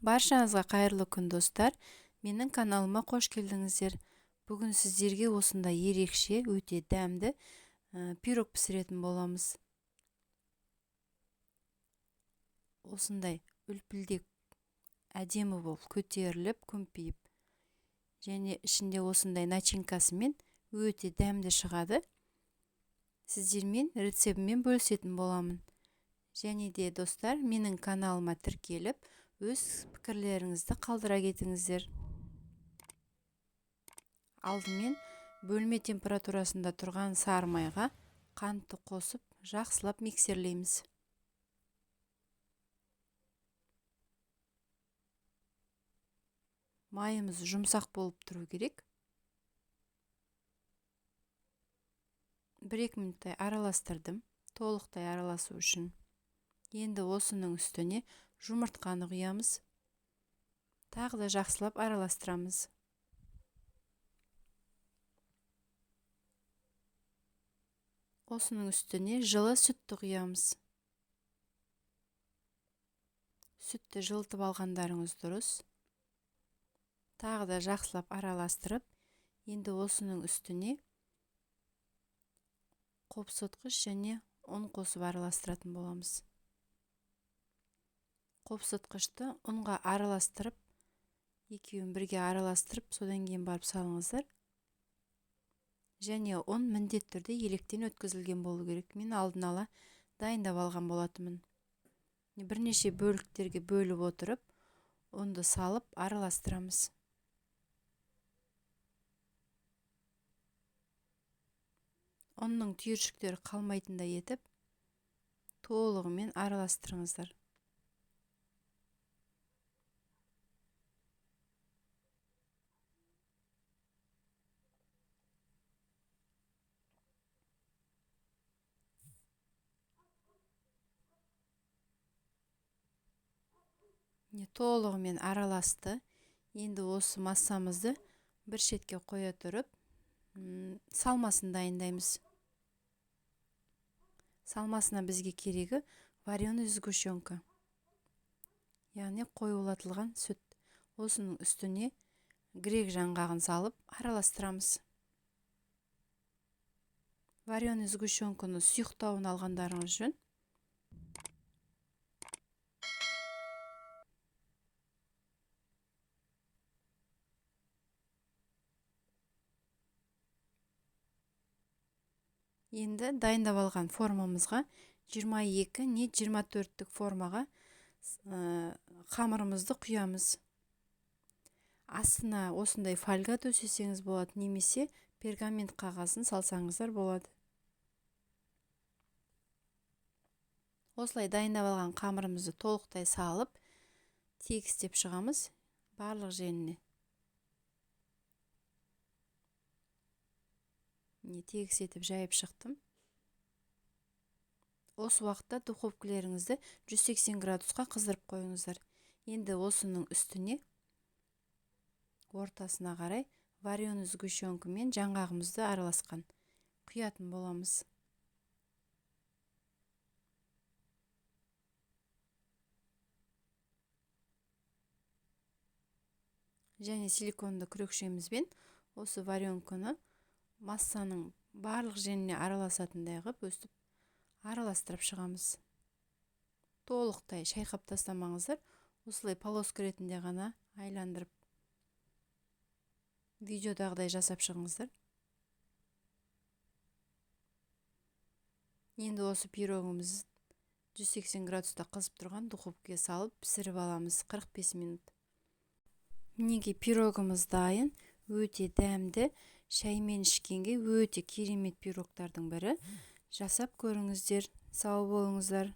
Баршаңызға қайырлы күн достар. Менің каналыма қош келдіңіздер. Бүгін сіздерге осындай ерекше, өте дәмді пирог пісіретін боламыз. Осындай үлпілдек әдемі болып көтеріліп, көмпейіп, және ішінде осындай начинкасымен өте дәмді шығады. Сіздермен рецептімен бөлісетін боламын. Және де достар, менің каналыма тіркеліп, өз пікірлеріңізді қалдыра кетіңіздер. Алдымен бөлме температурасында тұрған сары майға қантты қосып, жақсылап миксерлейміз. Майымыз жұмсақ болып тұру керек. 1-2 минуттай араластырдым, толықтай араласу үшін. Енді осының үстіне жұмыртқаны құямыз. Тағы да жақсылап араластырамыз. Осының үстіне жылы сүтті құямыз. Сүтті жылытып алғандарыңыз дұрыс. Тағы да жақсылап араластырып, енді осының үстіне қопсытқыш және ұн қосып араластыратын боламыз. Қопсытқышты ұнға араластырып, екеуін бірге араластырып, содан кейін барып салыңыздар. Және ұн міндетті түрде електен өткізілген болу керек. Мен алдын ала дайындап алған болатынмын. Бірнеше бөліктерге бөліп отырып, ұнды салып араластырамыз. Ұнның түйіршіктері қалмайтындай етіп, толығымен араластырыңыздар. Толығымен араласты. Енді осы массамызды бір шетке қоя тұрып, салмасын дайындаймыз. Салмасына бізге керегі вареный сгущенка. Яғни қоюлатылған сүт. Осының үстіне грек жаңғағын салып араластырамыз. Вареный сгущенканы сұйықтауын алғандарыңыз жөн. Енді дайындап алған формамызға 22 не 24-тік формаға қамырымызды құямыз. Астына осындай фольга төсесеңіз болады, немесе пергамент қағазын салсаңыздар болады. Осылай дайындап алған қамырымызды толықтай салып, тегістеп шығамыз барлық жеріне. Тегіс етіп жайып шықтым. Осы уақытта духовкілеріңізді 180 градусқа қыздырып қойыңыздар. Енді осының үстіне ортасына қарай вареный сгущенка мен жаңғағымызды араласқан құятын боламыз. Және силиконды күрекшемізбен осы варенканы массаның барлық жеріне араласатындай қылып өстіп араластырып шығамыз. Толықтай шайқап тастамаңыздар. Осылай полоска ретінде ғана айландырып видеодағыдай жасап шығыңыздар. Енді осы пирогымыз 180 градуста қызып тұрған духовкаға салып пісіріп аламыз 45 минут. Мінеки пирогымыз дайын, өте дәмді, шаймен ішкенге өте керемет пирогтардың бірі. Жасап көріңіздер, сау болыңыздар.